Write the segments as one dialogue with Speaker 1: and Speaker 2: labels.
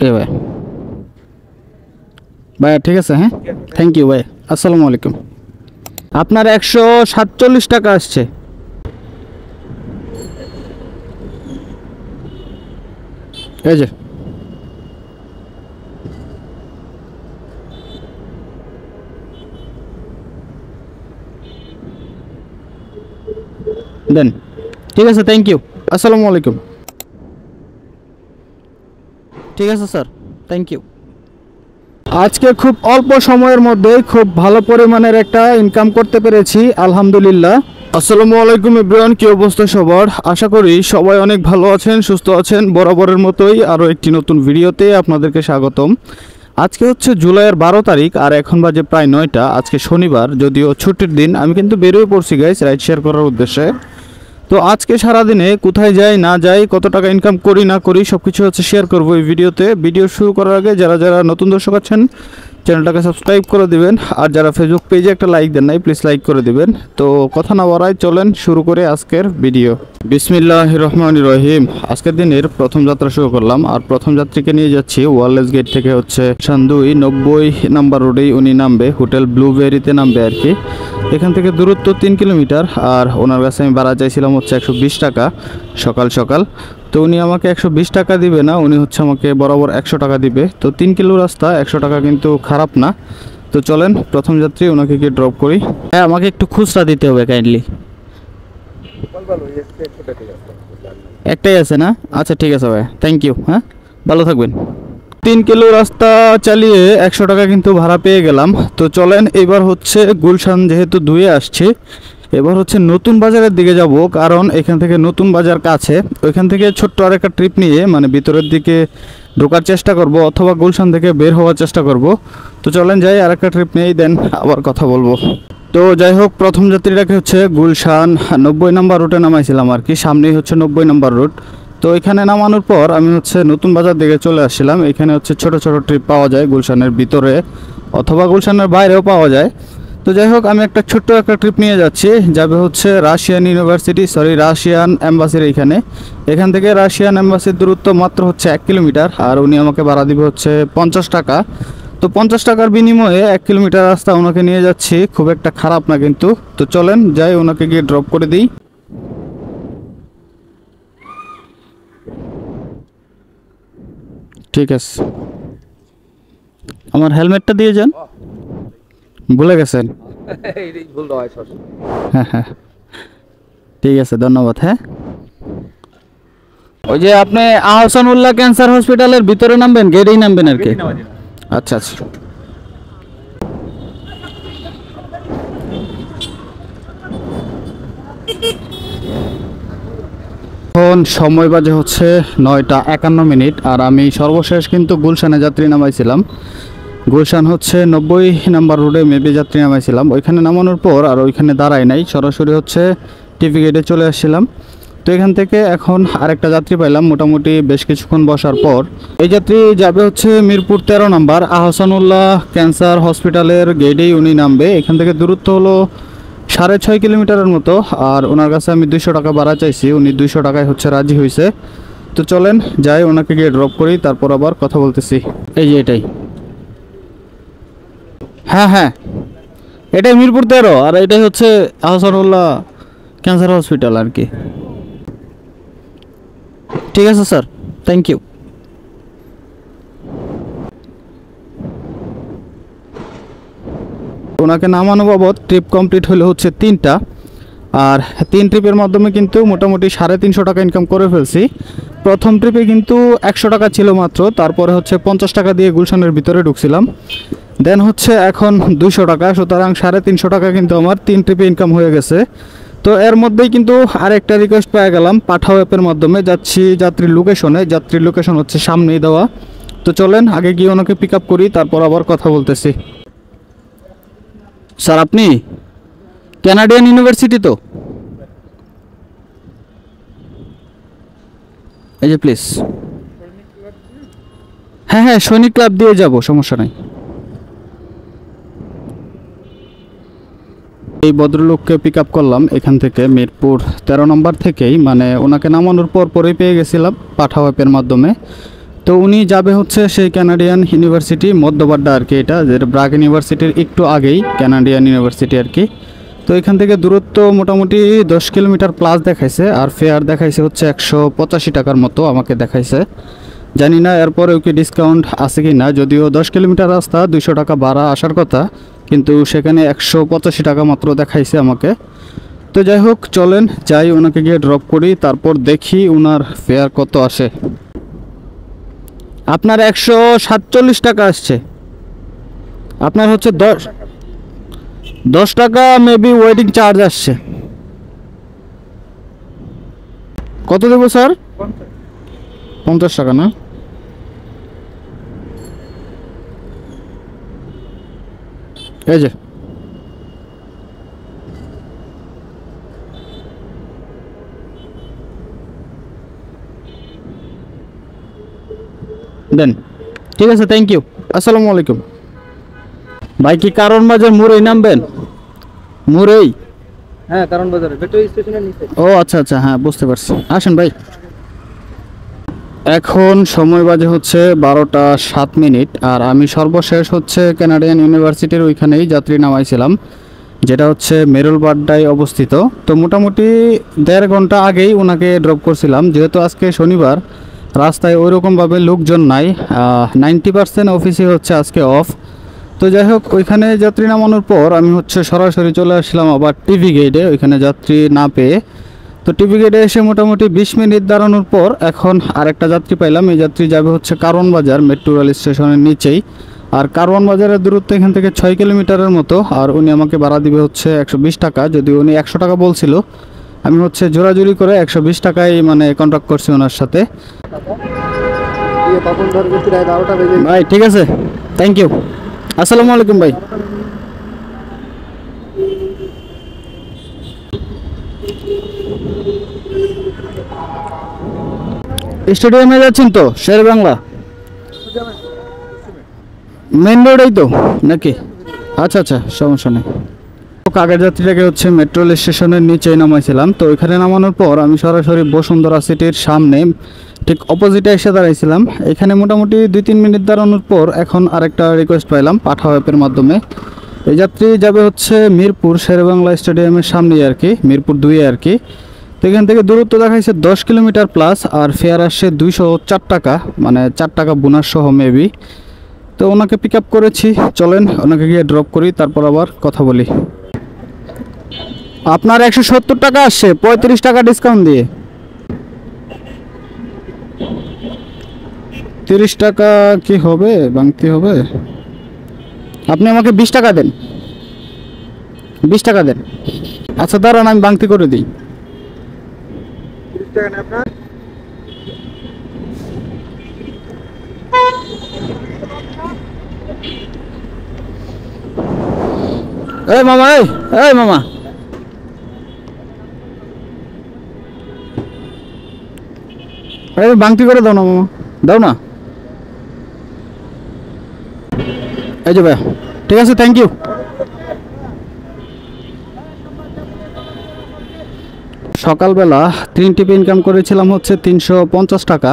Speaker 1: এ ভাই ভাই ঠিক আছে, হ্যাঁ থ্যাংক ইউ ভাই, আসসালামু আলাইকুম। আপনার 147 টাকা আসছে। এই যে দেন, ঠিক আছে থ্যাংক ইউ, আসসালামু আলাইকুম। ঠিক আছে স্যার, থ্যাংক ইউ। আজকে খুব অল্প সময়ের মধ্যে খুব ভালো পরিমাণের একটা ইনকাম করতে পেরেছি, আলহামদুলিল্লাহ। আসসালামু আলাইকুম এভরিওয়ান, কি অবস্থা সবার? আশা করি সবাই অনেক ভালো আছেন, সুস্থ আছেন। বরাবরের মতোই আরও একটি নতুন ভিডিওতে আপনাদেরকে স্বাগতম। আজকে হচ্ছে জুলাইয়ের 12 তারিখ আর এখন বাজে প্রায় 9টা। আজকে শনিবার, যদিও ছুটির দিন। আমি কিন্তু বেরিয়ে পড়ছি গাইস রাইড শেয়ার করার উদ্দেশ্যে। তো আজকে সারাদিনে কোথায় যাই না যাই, কত টাকা ইনকাম করি না করি, সব কিছু হচ্ছে শেয়ার করবো এই ভিডিওতে। ভিডিও শুরু করার আগে যারা যারা নতুন দর্শক আছেন চ্যানেলটাকে সাবস্ক্রাইব করে দিবেন, আর যারা ফেসবুক পেজে একটা লাইক দেন নাই প্লিজ লাইক করে দিবেন। তো কথা না বাড়াই, চলেন শুরু করে আজকের ভিডিও। বিসমিল্লাহির রহমানির রহিম। আজকের দিনের প্রথম যাত্রা শুরু করলাম, আর প্রথম যাত্রীকে নিয়ে যাচ্ছি ওয়ারলেস গেট থেকে হচ্ছে সান্দুই 90 নাম্বার রোডেই উনি নামবে, হোটেল ব্লুবেরিতে নামবে আর কি। এখান থেকে দূরত্ব 3 কিলোমিটার, আর ওনার কাছে আমি ভাড়া চাইছিলাম হচ্ছে 120 টাকা সকাল সকাল। তো উনি আমাকে 120 টাকা দিবে না, উনি হচ্ছে আমাকে বরাবর 100 টাকা দিবে। তো 3 কিলো রাস্তা, 100 টাকা কিন্তু খারাপ না। তো চলেন প্রথম যাত্রী ওনাকে গিয়ে ড্রপ করি। হ্যাঁ আমাকে একটু খুচরা দিতে হবে কাইন্ডলি। একটাই আছে না? আচ্ছা ঠিক আছে ভাই, থ্যাংক ইউ। হ্যাঁ ভালো থাকবেন। 3 কিলো রাস্তা চালিয়ে 100 টাকা কিন্তু ভাড়া পেয়ে গেলাম। তো চলেন এবার হচ্ছে গুলশান যেহেতু ধুয়ে আসছে, এবার হচ্ছে নতুন বাজারের দিকে যাব, কারণ এখান থেকে নতুন বাজার কাছে। ওইখান থেকে ছোট্ট আরেকটা ট্রিপ নিয়ে মানে ভিতরের দিকে ঢোকার চেষ্টা করব, অথবা গুলশান থেকে বের হওয়ার চেষ্টা করব। তো চলেন যাই, আরেকটা ট্রিপ নিয়েই দেন আবার কথা বলবো। তো যাই হোক, প্রথম যাত্রীটাকে হচ্ছে গুলশান 90 নাম্বার রুটে নামাইছিলাম আর কি, সামনেই হচ্ছে 90 নাম্বার রুট। তো এখানে নামানোর পর আমি হচ্ছে নতুন বাজার দিকে চলে আসছিলাম। এখানে হচ্ছে ছোট ছোট ট্রিপ পাওয়া যায় গুলশানের ভিতরে, অথবা গুলশানের বাইরেও পাওয়া যায়। তো যাই হোক, আমি একটা ছোট্ট একটা ট্রিপ নিয়ে যাচ্ছি, যাবে হচ্ছে রাশিয়ান ইউনিভার্সিটি, রাশিয়ান এম্বাসির এইখানে। এখান থেকে রাশিয়ান এম্বাসির দূরত্ব মাত্র হচ্ছে 1 কিলোমিটার, আর উনি আমাকে ভাড়া দিবে হচ্ছে 50 টাকা। তো 50 টাকার বিনিময়ে 1 কিলোমিটার রাস্তা ওনাকে নিয়ে যাচ্ছি, খুব একটা খারাপ না কিন্তু। তো চলেন যাই, ওনাকে গিয়ে ড্রপ করে দিই। ঠিক আছে, আমার হেলমেটটা দিয়ে যান, ভুলে গেছেন? হ্যাঁ হ্যাঁ ঠিক আছে, ধন্যবাদ। হ্যাঁ ওই যে আপনি আহসানুল্লাহ ক্যান্সার হসপিটালের ভিতরে নামবেন, গেটেই নামবেন আর কি। আচ্ছা আচ্ছা। এখন সময় বাজে হচ্ছে 9টা 51 আর আমি সর্বশেষ কিন্তু গুলশানে যাত্রী নামাইছিলাম। গুলশান হচ্ছে 90 নাম্বার রোডে মেবি যাত্রী নামাইছিলাম। ওইখানে নামানোর পর আর ওইখানে দাঁড়াই নাই, সরাসরি হচ্ছে টিভি গেটে চলে আসছিলাম। তো এখান থেকে এখন আরেকটা যাত্রী পাইলাম মোটামুটি বেশ কিছুক্ষণ বসার পর। এই যাত্রী যাবে হচ্ছে মিরপুর 13 নাম্বার আহসানুল্লাহ ক্যান্সার হসপিটালের গেটেই উনি নামবে। এখান থেকে দূরত্ব হলো 6.5 কিলোমিটারের মতো, আর ওনার কাছে আমি 200 টাকা ভাড়া চাইছি, উনি 200 টাকায় হচ্ছে রাজি হয়েছে। তো চলেন যাই, ওনাকে গিয়ে ড্রপ করি, তারপর আবার কথা বলতেছি। এই যে এটাই, হ্যাঁ হ্যাঁ এটাই মিরপুর 13, আর এটাই হচ্ছে আহসানুল্লাহ ক্যান্সার হসপিটাল আর কি। ঠিক আছে স্যার, থ্যাংক ইউ। ওনাকে নামানো বাবদ ট্রিপ কমপ্লিট হলে হচ্ছে 3টা, আর 3 ট্রিপের মাধ্যমে কিন্তু মোটামুটি 350 টাকা ইনকাম করে ফেলছি। প্রথম ট্রিপে কিন্তু 100 টাকা ছিল মাত্র, তারপরে হচ্ছে 50 টাকা দিয়ে গুলশানের ভিতরে ঢুকছিলাম, দেন হচ্ছে এখন 200 টাকা, সুতরাং 350 টাকা কিন্তু আমার 3 ট্রিপে ইনকাম হয়ে গেছে। তো এর মধ্যেই কিন্তু আরেকটা রিকোয়েস্ট পেয়ে গেলাম পাঠাও অ্যাপের মাধ্যমে, যাচ্ছি যাত্রীর লোকেশনে। যাত্রীর লোকেশন হচ্ছে সামনেই দেওয়া। তো চলেন আগে গিয়ে ওনাকে পিক আপ করি, তারপর আবার কথা বলতেছি। স্যার আপনি কানাডিয়ান ইউনিভার্সিটি তো? এই যে প্লিজ। হ্যাঁ হ্যাঁ সৈনিক ক্লাব দিয়ে যাব, সমস্যা নাই। এই ভদ্রলোককে পিক আপ করলাম এখান থেকে মিরপুর 13 নম্বর থেকেই, মানে ওনাকে নামানোর পর পরেই পেয়ে গেছিলাম পাঠাও অ্যাপের মাধ্যমে। তো তো উনি যাবে হচ্ছে সেই কানাডিয়ান ইউনিভার্সিটি মধ্যবাড্ডা আর কি, এটা যেটা ব্রাক ইউনিভার্সিটির একটু আগেই কানাডিয়ান ইউনিভার্সিটি আর কি। তো এখান থেকে দূরত্ব মোটামুটি 10 কিলোমিটার প্লাস দেখাইছে, আর ফেয়ার দেখাইছে হচ্ছে 185 টাকার মতো আমাকে দেখাইছে। জানি না এরপরেও কি ডিসকাউন্ট আছে কি না, যদিও 10 কিলোমিটার রাস্তা 200 টাকা ভাড়া আসার কথা, কিন্তু সেখানে 185 টাকা মাত্র দেখাইছে আমাকে। তো যাই হোক, চলেন যাই, ওনাকে গিয়ে ড্রপ করি, তারপর দেখি ওনার ফেয়ার কত আসে। আপনার 147 টাকা আসছে, আপনার হচ্ছে 10 টাকা মেবি ওয়েটিং চার্জ আসছে। কত দেবো স্যার? 50 টাকা না? এই যে দেন, ঠিক আছে, থ্যাংক ইউ, আসসালামু আলাইকুম। ভাই কি কারণ বাজার মোড়েই নামবেন? মোড়েই?
Speaker 2: হ্যাঁ, কারণ বাজারে মেট্রো স্টেশনের নিচে।
Speaker 1: ও আচ্ছা আচ্ছা, হ্যাঁ বুঝতে পারছি, আসেন ভাই। এখন সময় বাজে হচ্ছে 12টা 7 মিনিট, আর আমি সর্বশেষ হচ্ছে কানাডিয়ান ইউনিভার্সিটির ওইখানেই যাত্রী নামাইছিলাম, যেটা হচ্ছে মেরুলবাড্ডায় অবস্থিত। তো মোটামুটি 1.5 ঘন্টা আগেই ওনাকে ড্রপ করছিলাম, যেহেতু আজকে শনিবার, রাস্তায় ওইরকমভাবে লোকজন নাই, 90% অফিসে হচ্ছে আজকে অফ। তো যাই হোক, ওইখানে যাত্রী নামানোর পর আমি হচ্ছে সরাসরি চলে আসলাম আবার টিভি গেটে, ওইখানে যাত্রী না পেয়ে। তো টিভি গেটে এসে মোটামুটি 20 মিনিট দাঁড়ানোর পর এখন আরেকটা যাত্রী পাইলাম। এই যাত্রী যাবে হচ্ছে কারওয়ান বাজার মেট্রো রেল স্টেশনের নিচেই, আর কারওয়ান বাজারের দূরত্ব এখান থেকে 6 কিলোমিটারের মতো, আর উনি আমাকে ভাড়া দিবে হচ্ছে 120 টাকা, যদি উনি 100 টাকা বলছিল, আমি হচ্ছে জোরাজুরি করে 120 টাকায় মানে কন্ট্রাক্ট করছি ওনার সাথে। ভাই ঠিক আছে, থ্যাংক ইউ, আসসালামু আলাইকুম ভাই। স্টেডিয়ামে যাচ্ছেন তো শের বাংলা মেন রোডেই তো নাকি? আচ্ছা আচ্ছা, সমস্যা নেই। আগের যাত্রীটাকে হচ্ছে মেট্রো রেল স্টেশনের নিচেই নামাইছিলাম। তো ওইখানে নামানোর পর আমি সরাসরি বসুন্ধরা সিটির সামনে ঠিক অপোজিটে এসে দাঁড়াইছিলাম। এখানে মোটামুটি 2-3 মিনিট দাঁড়ানোর পর এখন আরেকটা রিকোয়েস্ট পাইলাম পাঠাও অ্যাপের মাধ্যমে। এই যাত্রী যাবে হচ্ছে মিরপুর শেরেবাংলা স্টেডিয়ামের সামনেই আর কি, মিরপুর 2 আর কি। তো এখান থেকে দূরত্ব দেখাইছে 10 কিলোমিটার প্লাস, আর ফেয়ার আসছে 204 টাকা, মানে 4 টাকা বোনাস সহ মেবি। তো ওনাকে পিক আপ করেছি, চলেন ওনাকে গিয়ে ড্রপ করি, তারপর আবার কথা বলি। আপনার 170 টাকা আসছে, 35 টাকা ডিসকাউন্ট দিয়ে। 30 টাকা কি হবে, ভাঙতে হবে। আপনি আমাকে 20 টাকা দেন, 20 টাকা দেন। আচ্ছা দাঁড়ান, আমি ভাঙতি করে দিই।
Speaker 2: 30 টাকা না আপনার?
Speaker 1: এই মামা, এই মামা, ভাঙতি করে দাও না মামা, দাও না। এই যে ভাইয়া, ঠিক আছে, থ্যাংক ইউ। সকালবেলা 3 টিপ ইনকাম করেছিলাম হচ্ছে 350 টাকা,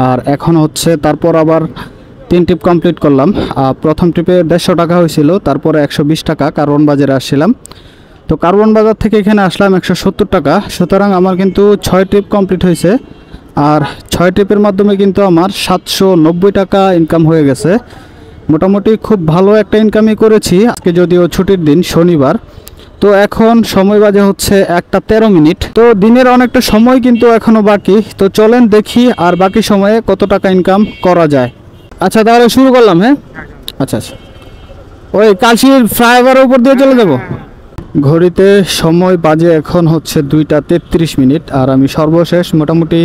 Speaker 1: আর এখন হচ্ছে তারপর আবার 3 টিপ কমপ্লিট করলাম। প্রথম ট্রিপে 150 টাকা হয়েছিল, তারপরে 120 টাকা কারওয়ান বাজারে আসছিলাম। তো কারওয়ান বাজার থেকে এখানে আসলাম 170 টাকা, সুতরাং আমার কিন্তু 6 ট্রিপ কমপ্লিট হয়েছে, আর 6 ট্রিপের মাধ্যমে কিন্তু আমার 790 টাকা ইনকাম হয়ে গেছে। মোটামুটি খুব ভালো একটা ইনকামই করেছি আজকে, যদিও ছুটির দিন শনিবার। তো এখন সময় বাজে হচ্ছে 1টা 13 মিনিট। তো দিনের অনেকটা সময় কিন্তু এখনো বাকি, তো চলেন দেখি আর বাকি সময়ে কত টাকা ইনকাম করা যায়। আচ্ছা তাহলে শুরু করলাম। হ্যাঁ আচ্ছা আচ্ছা, ওই কালশির ফ্লাইওভারের উপর দিয়ে চলে যাব। ঘড়িতে সময় বাজে এখন হচ্ছে 2টা 33 মিনিট, আর আমি সর্বশেষ মোটামুটি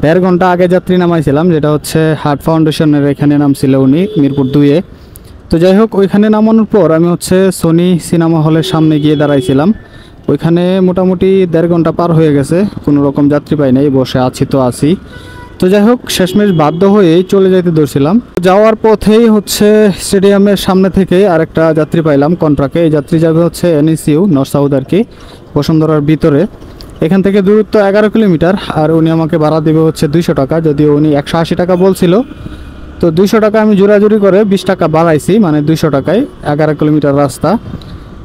Speaker 1: 1.5 ঘন্টা আগে যাত্রী নামাইছিলাম, যেটা হচ্ছে হার্ট ফাউন্ডেশনের এখানে নামছিল উনি মিরপুর 2-এ। তো যাই হোক, ওইখানে নামানোর পর আমি হচ্ছে সোনি সিনেমা হলের সামনে গিয়ে দাঁড়াইছিলাম। ওইখানে মোটামুটি 1.5 ঘন্টা পার হয়ে গেছে, কোনো রকম যাত্রী পাই নাই, বসে আছি তো আছি। তো যাই হোক, শেষমেশ বাধ্য হয়েই চলে যেতে ধরছিলাম। যাওয়ার পথেই হচ্ছে স্টেডিয়ামের সামনে থেকে আরেকটা যাত্রী পাইলাম কন্ট্রাক্টে। এই যাত্রী যাবে হচ্ছে NSU নর্থ সাউথ আর কি, বসুন্ধরার ভিতরে। এখান থেকে দূরত্ব 11 কিলোমিটার, আর উনি আমাকে ভাড়া দেবে হচ্ছে 200 টাকা, যদিও উনি 180 টাকা বলছিল, তো 200 টাকা আমি জোরাজুরি করে 20 টাকা বাড়াইছি, মানে 200 টাকায় 11 কিলোমিটার রাস্তা।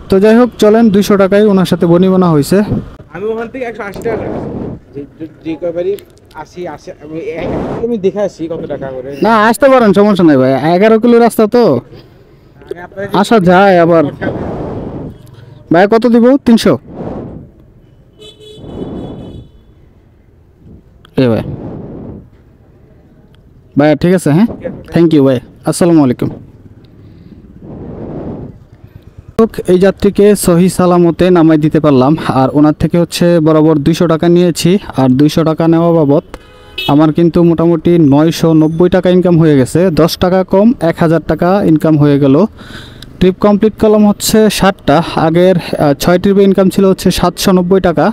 Speaker 1: তো যাই হোক চলেন, 200 টাকায় ওনার সাথে বনিবনা হয়েছে।
Speaker 2: আমি ওখান থেকে 180 টাকা যে কয়বারই আসি আমি দেখে আসি কত টাকা করে।
Speaker 1: না আসতে পারেন, সমস্যা নাই ভাই, 11 কিলো রাস্তা তো
Speaker 2: আমি আপনার
Speaker 1: আসা যায়। আবার ভাই কত দিব? 300 এ ভাই। ভাই ঠিক আছে, হ্যাঁ থ্যাংক ইউ ভাই, আসসালামু আলাইকুম। এই যাত্রীকে সহি সালামতে নামাই দিতে পারলাম, আর ওনার থেকে হচ্ছে বরাবর 200 টাকা নিয়েছি। আর 200 টাকা নেওয়া বাবদ আমার কিন্তু মোটামুটি 990 টাকা ইনকাম হয়ে গেছে। 10 টাকা কম 1000 টাকা ইনকাম হয়ে গেল। ট্রিপ কমপ্লিট করলাম হচ্ছে 60টা। আগের 6 ট্রিপে ইনকাম ছিল হচ্ছে 790 টাকা,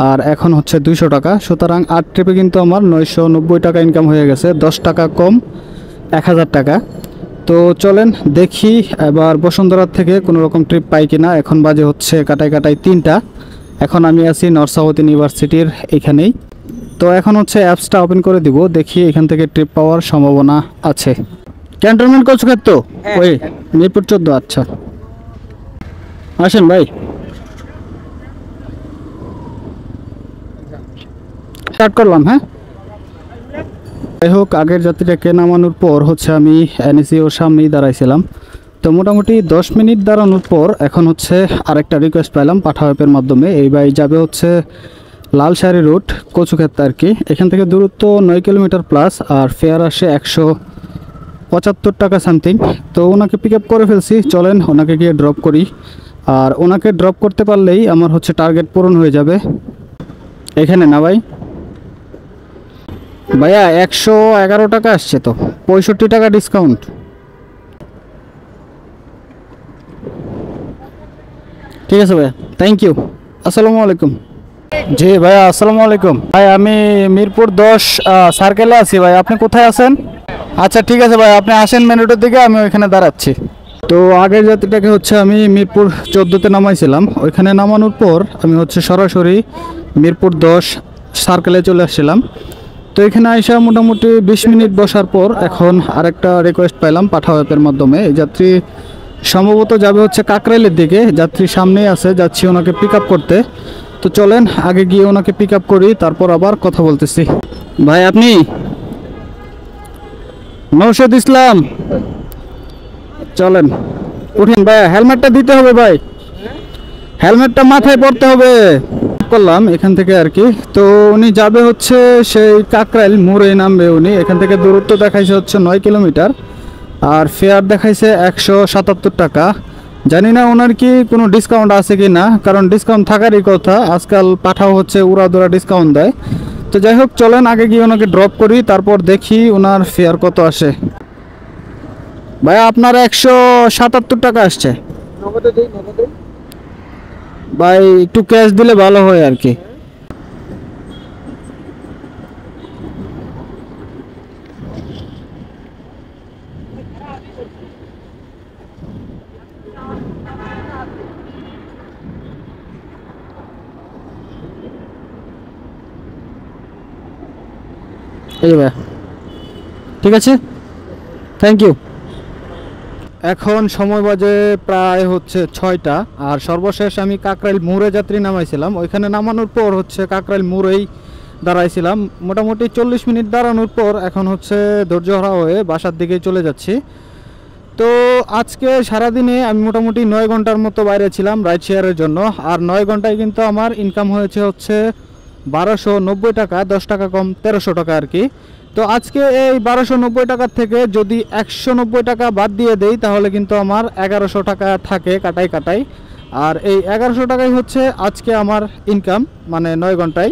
Speaker 1: আর এখন হচ্ছে 200 টাকা। সুতরাং 8 ট্রিপে কিন্তু আমার 990 টাকা ইনকাম হয়ে গেছে, 10 টাকা কম 1000 টাকা। তো চলেন দেখি এবার বসুন্ধরার থেকে কোনো রকম ট্রিপ পাই কিনা। এখন বাজে হচ্ছে কাটায় 3টা। এখন আমি আছি নর্থ সাউথ ইউনিভার্সিটির এখানেই। তো এখন হচ্ছে অ্যাপসটা ওপেন করে দিব, দেখি এখান থেকে ট্রিপ পাওয়ার সম্ভাবনা আছে। ক্যান্টনমেন্ট কচুক্ষেত তো ওই মিরপুর 14। আচ্ছা আসেন ভাই, স্টার্ট করলাম। হ্যাঁ যাই হোক, আগের যাত্রীটাকে নামানোর পর হচ্ছে আমি এনএসি ওর সামনেই দাঁড়াইছিলাম। তো মোটামুটি 10 মিনিট দাঁড়ানোর পর এখন হচ্ছে আরেকটা রিকোয়েস্ট পাইলাম পাঠা অ্যাপের মাধ্যমে। এই ভাই যাবে হচ্ছে লালসারি রুট কচুক্ষেত আর কি। এখান থেকে দূরত্ব 9 কিলোমিটার প্লাস, আর ফেয়ার আসে 175 টাকা সামথিং। তো ওনাকে পিক আপ করে ফেলছি, চলেন ওনাকে গিয়ে ড্রপ করি। আর ওনাকে ড্রপ করতে পারলেই আমার হচ্ছে টার্গেট পূরণ হয়ে যাবে। এখানে না ভাই, ভাইয়া 111 টাকা আসছে, তো 65 টাকা ডিসকাউন্ট। ঠিক আছে ভাইয়া, থ্যাংক ইউ, আসসালামু আলাইকুম। জি ভাইয়া আসসালামু আলাইকুম। ভাই আমি মিরপুর 10 সার্কেলে আছি ভাই, আপনি কোথায় আছেন? আচ্ছা ঠিক আছে ভাই, আপনি আসেন মেন রোডের দিকে, আমি ওইখানে দাঁড়াচ্ছি। তো আগের যাত্রীটাকে হচ্ছে আমি মিরপুর 14তে নামাইছিলাম। ওইখানে নামানোর পর আমি হচ্ছে সরাসরি মিরপুর 10 সার্কেলে চলে আসছিলাম। তো এখানে আইসা মোটামুটি 20 মিনিট বসার পর এখন আরেকটা রিকোয়েস্ট পাইলাম পাঠাও অ্যাপের মাধ্যমে। এই যাত্রী সম্ভবত যাবে হচ্ছে কাকরাইলের দিকে, যাত্রী সামনেই আছে, যাচ্ছি ওনাকে পিক আপ করতে। তো চলেন আগে গিয়ে ওনাকে পিক আপ করি, তারপর আবার কথা বলতেছি। ভাই আপনি? নৌশাদ ইসলাম, চলেন উঠেন ভাই, হেলমেটটা দিতে হবে ভাই, হেলমেটটা মাথায় পড়তে হবে। করলাম এখান থেকে আর কি। তো উনি যাবে হচ্ছে সেই কাকরাইল মোড়ে নামবে উনি। এখান থেকে দূরত্ব দেখাইছে হচ্ছে 9 কিলোমিটার, আর ফেয়ার দেখাইছে 177 টাকা। জানি না ওনার কি কোনো ডিসকাউন্ট আছে কি না, কারণ ডিসকাউন্ট থাকারই কথা, আজকাল পাঠাও হচ্ছে উড়াদুরা ডিসকাউন্ট দেয়। তো যাই হোক চলেন আগে গিয়ে ওনাকে ড্রপ করি, তারপর দেখি ওনার ফেয়ার কত আসে। ভাই আপনার 177 টাকা আসছে ভাই, একটু ক্যাশ দিলে ভালো হয় আর কি। এই ভাই ঠিক আছে, থ্যাংক ইউ। এখন সময় বাজে প্রায় হচ্ছে 6টা, আর সর্বশেষ আমি কাকরাইল মোড়ে যাত্রী নামাইছিলাম। ওইখানে নামানোর পর হচ্ছে কাকরাইল মোড়েই দাঁড়াইছিলাম। মোটামুটি 40 মিনিট দাঁড়ানোর পর এখন হচ্ছে ধৈর্যহারা হয়ে বাসার দিকে চলে যাচ্ছি। তো আজকে সারাদিনে আমি মোটামুটি 9 ঘন্টার মতো বাইরে ছিলাম রাইড শেয়ারের জন্য, আর 9 ঘন্টায় কিন্তু আমার ইনকাম হয়েছে হচ্ছে 1290 টাকা, 10 টাকা কম 1300 টাকা আর কি। তো আজকে এই 1290 টাকার থেকে যদি 190 টাকা বাদ দিয়ে দেই তাহলে কিন্তু আমার 1100 টাকা থাকে কাটাই। আর এই 1100 টাকাই হচ্ছে আজকে আমার ইনকাম, মানে 9 ঘন্টায়।